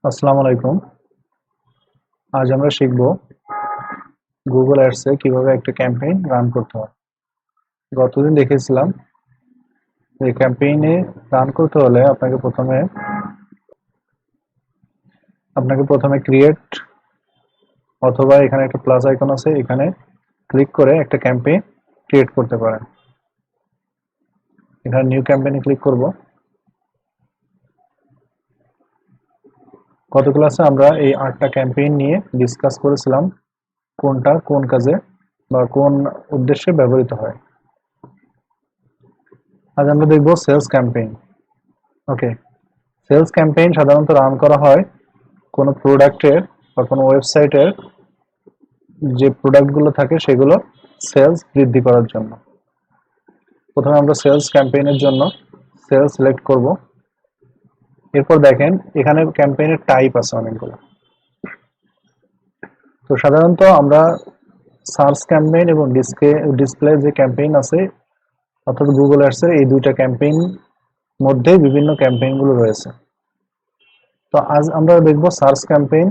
আসসালামু আলাইকুম। আজ আমরা শিখব গুগল অ্যাডসে কিভাবে একটা ক্যাম্পেইন রান করতে হয়। গতদিন দেখেছিলাম এই ক্যাম্পেইনে রান করতে হলে আপনাকে প্রথমে ক্রিয়েট অথবা এখানে একটা প্লাস আইকন আছে, এখানে ক্লিক করে একটা ক্যাম্পেইন ক্রিয়েট করতে পারেন। এখানে নিউ ক্যাম্পেইনে ক্লিক করব। গত ক্লাসে আমরা এই 8টা ক্যাম্পেইন নিয়ে ডিসকাস করেছিলাম, কোনটা কোন কাজে বা কোন উদ্দেশ্যে ব্যবহৃত হয়। আজ আমরা দেখব সেলস ক্যাম্পেইন। ওকে, সেলস ক্যাম্পেইন সাধারণত রান করা হয় কোনো প্রোডাক্টের বা কোনো ওয়েবসাইটের যে প্রোডাক্টগুলো থাকে সেগুলো সেলস বৃদ্ধি করার জন্য। প্রথমে আমরা সেলস ক্যাম্পেইনের জন্য সেলস সিলেক্ট করব। এরপর দেখেন এখানে ক্যাম্পেইনের টাইপ আছে অনেকগুলো। তো সাধারণত আমরা সার্চ ক্যাম্পেইন এবং ডিসপ্লে যে ক্যাম্পেইন আছে, অর্থাৎ গুগল অ্যাডসের এই দুইটা ক্যাম্পেইন মধ্যে বিভিন্ন ক্যাম্পেইনগুলো রয়েছে। তো আজ আমরা দেখব সার্চ ক্যাম্পেইন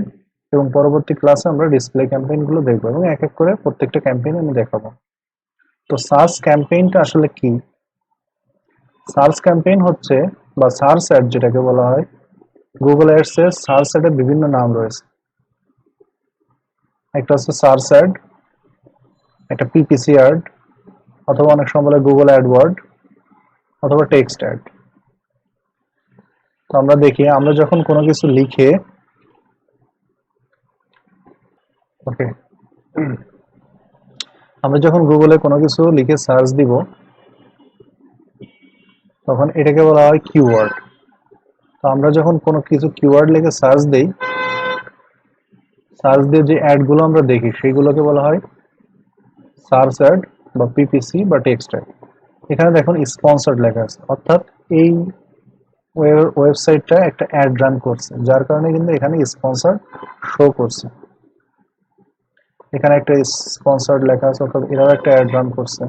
এবং পরবর্তী ক্লাসে আমরা ডিসপ্লে ক্যাম্পেইনগুলো দেখব এবং এক এক করে প্রত্যেকটা ক্যাম্পেইন আমি দেখাবো। তো সার্চ ক্যাম্পেইনটা আসলে কি? সার্চ ক্যাম্পেইন হচ্ছে বা সার্চ অ্যাড যেটাকে বলা হয়, গুগল অ্যাডস এর সার্চ অ্যাডের বিভিন্ন নাম রয়েছে। একটা হচ্ছে সার্চ অ্যাড, একটা পিপিসি অ্যাড, অথবা অনেক সময় বলে গুগল অ্যাডওয়ার্ড, অথবা টেক্সট অ্যাড। তো আমরা দেখি, আমরা যখন কোনো কিছু লিখে ওকে আমরা যখন গুগলে কোনো কিছু লিখে সার্চ দিব, তখন এটাকে বলা হয় কিওয়ার্ড। তো আমরা যখন কোনো কিছু কিওয়ার্ড লিখে সার্চ দেই, সার্চ দিয়ে যে অ্যাডগুলো আমরা দেখি সেইগুলোকে বলা হয় সার্চ অ্যাড বা পিপিসি বা টেক্সট অ্যাড। এখানে দেখুন স্পন্সর্ড লেখা আছে, অর্থাৎ এই ওয়েবসাইটটা একটা অ্যাড রান করছে, যার কারণে কিন্তু এখানে স্পন্সর শো করছে। এখানে একটা স্পন্সর্ড লেখা আছে, অর্থাৎ এরাও একটা অ্যাড রান করছে।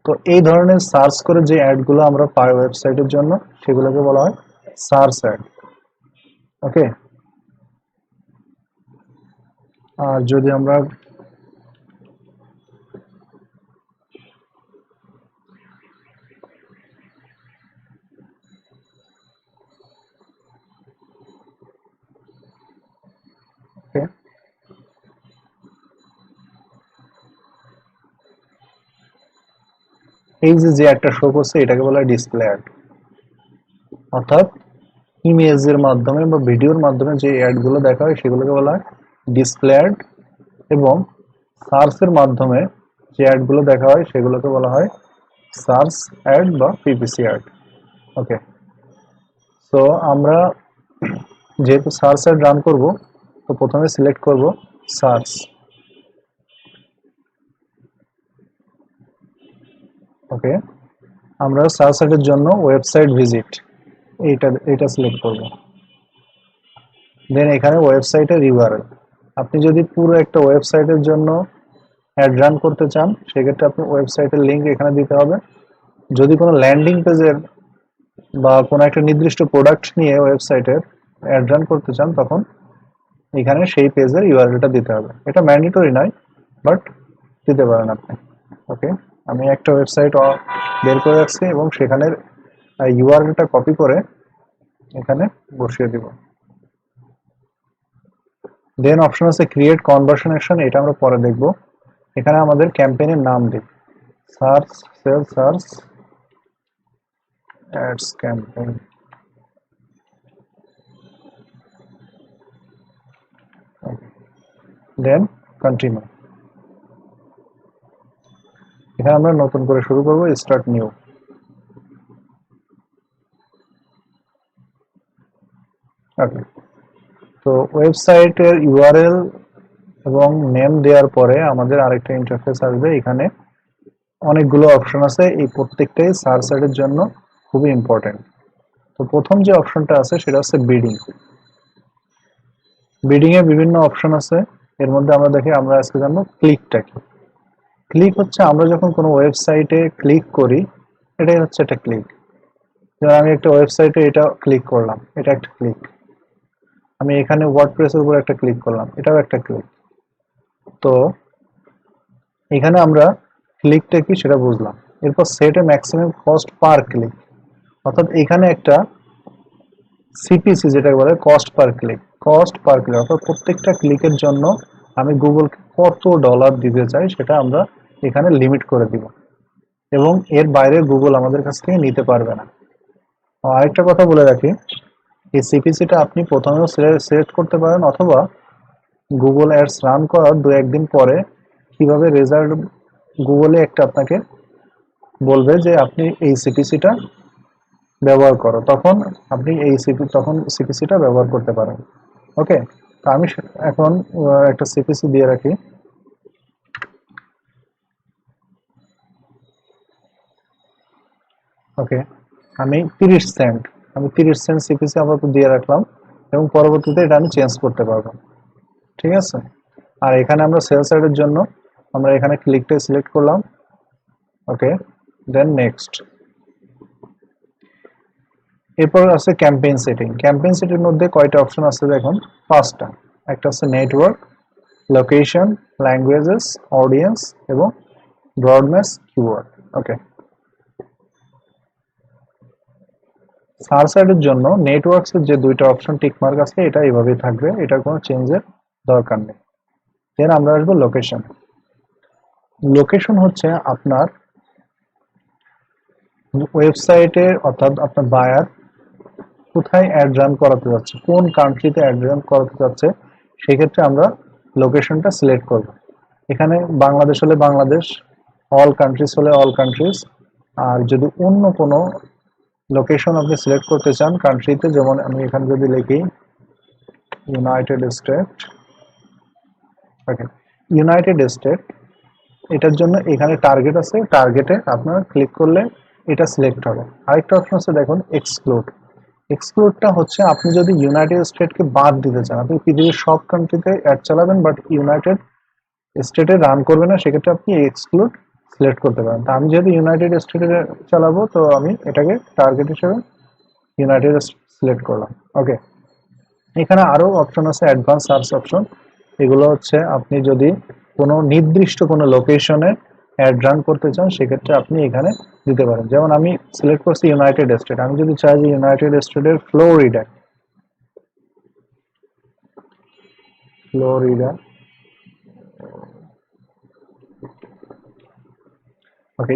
তো এই ধরনের সার্চ করে যে অ্যাডগুলো আমরা পাই ওয়েবসাইটের জন্য, সেগুলোকে বলা হয় সার্চ অ্যাড। ওকে, আর যদি আমরা okay, এই যে একটা শো করছে এটাকে বলা হয় ডিসপ্লে অ্যাড, অর্থাৎ ইমেজের মাধ্যমে বা ভিডিওর মাধ্যমে যে অ্যাড গুলো দেখা হয় সেগুলোকে বলা হয় ডিসপ্লে অ্যাড, এবং সার্চের মাধ্যমে যে অ্যাড গুলো দেখা হয় সেগুলোকে বলা হয় সার্চ অ্যাড বা পিপিসি অ্যাড। ওকে, তো আমরা যেহেতু সার্চ অ্যাড রান করব, তো প্রথমে সিলেক্ট করব সার্চ। ওকে, আমরা সার্চ অ্যাডের জন্য ওয়েবসাইট ভিজিট এইটা সিলেক্ট করব। দেন এখানে ওয়েবসাইটের ইউআরএল। আপনি যদি পুরো একটা ওয়েবসাইটের জন্য অ্যাড রান করতে চান, সেক্ষেত্রে আপনি ওয়েবসাইটের লিঙ্ক এখানে দিতে হবে। যদি কোনো ল্যান্ডিং পেজের বা কোনো একটা নির্দিষ্ট প্রোডাক্ট নিয়ে ওয়েবসাইটের অ্যাড রান করতে চান, তখন এখানে সেই পেজের ইউআরএলটা দিতে হবে। এটা ম্যান্ডেটরি নয়, বাট দিতে পারেন আপনি। ওকে, আমি একটা ওয়েবসাইট বের করে রাখছি এবং সেখানের ইউআরএলটা কপি করে এখানে বসিয়ে দিব। দেন অপশন আছে ক্রিয়েট কনভার্সন অ্যাকশন, এটা আমরা পরে দেখব। এখানে আমাদের ক্যাম্পেইনের নাম দিই, search sale search ads campaign. Then continue. এখানে আমরা নতুন করে শুরু করব, স্টার্ট নিউ। ওকে, তো ওয়েবসাইটের ইউআরএল এবং নেম দেওয়ার পরে আমাদের আরেকটা ইন্টারফেস আসবে। এখানে অনেকগুলো অপশন আছে, এই প্রত্যেকটাই সার্চ অ্যাডের জন্য খুবই ইম্পর্টেন্ট। তো প্রথম যে অপশনটা আছে সেটা হচ্ছে বিডিং। বিডিং এ বিভিন্ন অপশন আছে, এর মধ্যে আমরা দেখি, আমরা আজকে জানবো ক্লিকটা কি। ক্লিক হচ্ছে আমরা যখন কোনো ওয়েবসাইটে ক্লিক করি, এটাই হচ্ছে একটা ক্লিক। যেমন আমি একটা ওয়েবসাইটে এটা ক্লিক করলাম, এটা একটা ক্লিক। আমি এখানে ওয়ার্ডপ্রেসের উপর একটা ক্লিক করলাম, এটাও একটা ক্লিক। তো এখানে আমরা ক্লিকটা কি সেটা বুঝলাম। এরপর সেট এ ম্যাক্সিমাম কস্ট পার ক্লিক, অর্থাৎ এখানে একটা সিপিসি যেটা বলে কস্ট পার ক্লিক অর্থাৎ প্রত্যেকটা ক্লিকের জন্য আমি গুগলকে কত ডলার দিতে চাই সেটা আমরা এখানে লিমিট করে দিব, এবং এর বাইরে গুগল আমাদের কাছ থেকে নিতে পারবে না। আরেকটা কথা বলে রাখি, এই সিপিসিটা আপনি প্রথমেও সিলেক্ট করতে পারেন, অথবা গুগল অ্যাডস রান করার 2-1 দিন পরে কিভাবে রেজাল্ট গুগলে একটা আপনাকে বলবে যে আপনি এই সিপিসিটা ব্যবহার করো, তখন আপনি তখন সিপিসিটা ব্যবহার করতে পারেন। ওকে, তো আমি এখন একটা সিপিসি দিয়ে রাখি। ওকে, আমি 30 সেন্ট সিপিসি আপাতত দিয়ে রাখলাম, এবং পরবর্তীতে এটা আমি চেঞ্জ করতে পারবো। ঠিক আছে, আর এখানে আমরা সেল সাইডের জন্য আমরা এখানে ক্লিকটা সিলেক্ট করলাম। ওকে, দেন নেক্সট। এরপর আছে ক্যাম্পেইন সেটিং মধ্যে কয়টা অপশন আছে দেখুন, 5টা। একটা আছে নেটওয়ার্ক, লোকেশন, ল্যাঙ্গুয়েজেস, অডিয়েন্স এবং ব্রডনেস কিওয়ার্ড। ওকে, সার্চ সাইডের জন্য নেটওয়ার্কসের যে 2টা অপশন টিকমার্ক আছে এটা এইভাবেই থাকবে, এটার কোনো চেঞ্জের দরকার নেই। দেন আমরা আসবো লোকেশন। লোকেশন হচ্ছে আপনার ওয়েবসাইটে, অর্থাৎ আপনার বায়ার কোথায় অ্যাড রান করাতে যাচ্ছে, কোন কান্ট্রিতে অ্যাড রান করাতে যাচ্ছে, সেক্ষেত্রে আমরা লোকেশনটা সিলেক্ট করব। এখানে বাংলাদেশ হলে বাংলাদেশ, অল কান্ট্রিজ হলে অল কান্ট্রিজ। আর যদি অন্য কোনো লোকেশন আপনি সিলেক্ট করতে চান কান্ট্রিতে, যেমন আমি এখানে যদি লিখি ইউনাইটেড স্টেট, ওকে, ইউনাইটেড স্টেট, এটার জন্য এখানে টার্গেট আছে, টার্গেটে আপনার ক্লিক করলে এটা সিলেক্ট হবে। আরেকটা অপশন আছে দেখুন, এক্সক্লুডটা হচ্ছে আপনি যদি ইউনাইটেড স্টেটকে বাদ দিতে চান, আপনি পৃথিবীর সব কান্ট্রিতে অ্যাড চালাবেন বাট ইউনাইটেড স্টেটে রান করবে না, সেক্ষেত্রে আপনি এক্সক্লুড সিলেক্ট করতে পারেন। তো আমি যেহেতু ইউনাইটেড স্টেটে চালাবো, তো আমি এটাকে টার্গেট হিসেবে ইউনাইটেড সিলেক্ট করলাম। ওকে, এখানে আরো অপশন আছে, অ্যাডভান্স সার্চ অপশন। এগুলো হচ্ছে আপনি যদি কোনো নির্দিষ্ট কোনো লোকেশনে অ্যাড রান করতে চান, সেক্ষেত্রে আপনি এখানে দিতে পারেন। যেমন আমি সিলেক্ট করছি ইউনাইটেড স্টেট, আমি যদি চাই যে ইউনাইটেড স্টেটের ফ্লোরিডা, ওকে,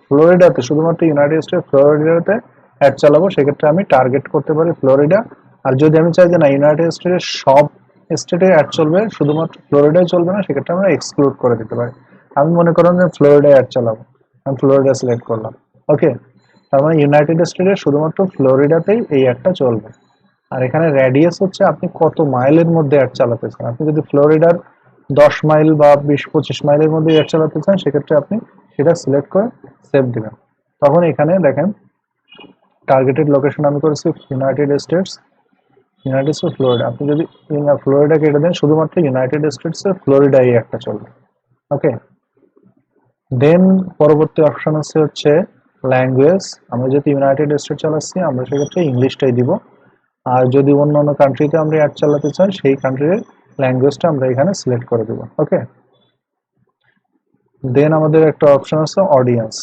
ফ্লোরিডাতে শুধুমাত্র ইউনাইটেড স্টেট ফ্লোরিডাতে অ্যাড চালাবো, সেক্ষেত্রে আমি টার্গেট করতে পারি ফ্লোরিডা। আর যদি আমি চাই যে না ইউনাইটেড স্টেটের সব স্টেটে অ্যাড চলবে, শুধুমাত্র ফ্লোরিডায় চলবে না, সেক্ষেত্রে আমরা এক্সক্লুড করে দিতে পারি। আমি মনে করেন যে ফ্লোরিডায় অ্যাড চালাবো, আমি ফ্লোরিডা সিলেক্ট করলাম। ওকে, তার মানে ইউনাইটেড স্টেটের শুধুমাত্র ফ্লোরিডাতেই এই অ্যাডটা চলবে। আর এখানে রেডিয়াস হচ্ছে আপনি কত মাইলের মধ্যে অ্যাড চালাতে চান। আপনি যদি ফ্লোরিডার 10 মাইল বা 20-25 মাইলের মধ্যে অ্যাড চালাতে চান, সেক্ষেত্রে আপনি সেটা সিলেক্ট করে সেভ দিবেন। তখন এখানে দেখেন টার্গেটেড লোকেশন আমি করেছি ইউনাইটেড স্টেটস ফ্লোরিডা। আপনি যদি ফ্লোরিডা কেটে দেন, শুধুমাত্র ইউনাইটেড স্টেটস এর ফ্লোরিডা এই একটা চলবে। ওকে, দেন পরবর্তী অপশন আছে হচ্ছে ল্যাঙ্গুয়েজ। আমরা যদি ইউনাইটেড স্টেট চালাচ্ছি, আমরা সেক্ষেত্রে ইংলিশটাই দিব। আর যদি অন্য অন্য কান্ট্রিতে আমরা অ্যাড চালাতে চাই, সেই কান্ট্রির ল্যাঙ্গুয়েজটা আমরা এখানে সিলেক্ট করে দেব। ওকে, দেন আমাদের একটা অপশন আছে অডিয়েন্স।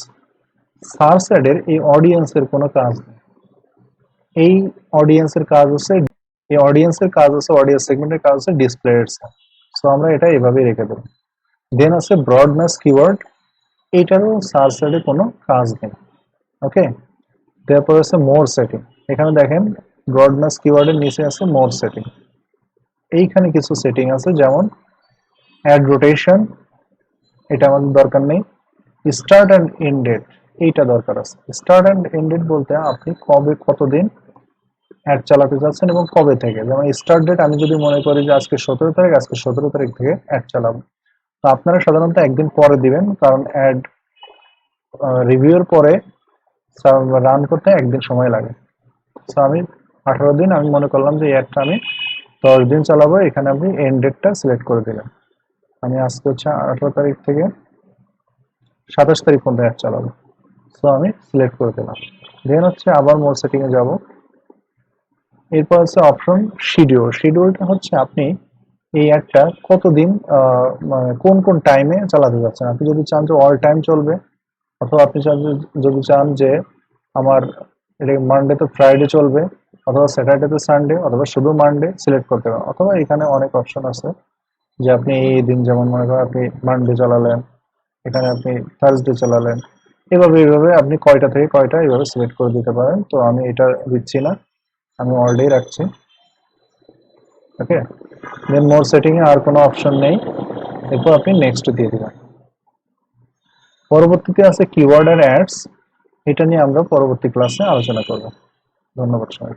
সার্চ অ্যাডের এই অডিয়েন্সের কোনো কাজ নেই। এই অডিয়েন্সের কাজ হচ্ছে অডিয়েন্স সেগমেন্টের কাজ হচ্ছে ডিসপ্লে এডস। সো আমরা এটা এভাবেই রেখে দেবো। দেন আছে ব্রডনেস কিওয়ার্ড, এইটারও সার্চ অ্যাডে কোনো কাজ নেই। ওকে, তারপর আছে মোর সেটিং। এখানে দেখেন ব্রডনেস কিওয়ার্ডের নিচে আছে মোর সেটিং। এইখানে কিছু সেটিং আছে, যেমন অ্যাড রোটেশন, এটা আমাদের দরকার নেই। স্টার্ট অ্যান্ড এন্ড ডেট, এইটা দরকার আছে। স্টার্ট অ্যান্ড এন্ড ডেট বলতে আপনি কবে কতদিন অ্যাড চালাতে চাচ্ছেন এবং কবে থেকে। যেমন স্টার্ট ডেট আমি যদি মনে করি যে আজকে 17 তারিখ, আজকে 17 তারিখ থেকে অ্যাড চালাবো। তো আপনারা সাধারণত একদিন পরে দিবেন, কারণ অ্যাড রিভিউর পরে রান করতে একদিন সময় লাগে। তো আমি 18 দিন আমি মনে করলাম যে অ্যাডটা আমি 10 দিন চালাবো। এখানে আপনি এন্ড ডেটটা সিলেক্ট করে দিলেন। আমি আজকে হচ্ছে 18 তারিখ থেকে 27 তারিখ পর্যন্ত অ্যাড চালাবো। সো আমি সিলেক্ট করে দিলাম। দেন হচ্ছে আবার মোর সেটিং এ যাব। এরপর আছে অপশন শিডিউল। শিডিউলটা হচ্ছে আপনি এই অ্যাডটা কতদিন মানে কোন কোন টাইমে চালাতে যাচ্ছেন। আপনি যদি চান যে অল টাইম চলবে, অথবা আপনি যদি চান যে আমার এটা মানডে তো ফ্রাইডে চলবে, অথবা স্যাটারডে তো সানডে, অথবা শুধু মানডে সিলেক্ট করতে পারেন। অথবা এখানে অনেক অপশন আছে যে আপনি এই দিন, যেমন মনে করেন আপনি মানডে চালালেন, এখানে আপনি থার্সডে চালালেন, এইভাবে আপনি কয়টা থেকে কয়টা এইভাবে সিলেক্ট করে দিতে পারেন। তো আমি এটা দিচ্ছি না, আমি অল ডে রাখছি। ওকে, দেন মোর সেটিং এ আর কোনো অপশন নেই। এরপর আপনি নেক্সট দিয়ে দিবেন। পরবর্তীতে আছে কিওয়ার্ড আর অ্যাডস। এটা নিয়ে আমরা পরবর্তী ক্লাসে আলোচনা করব। ধন্যবাদ সবাই।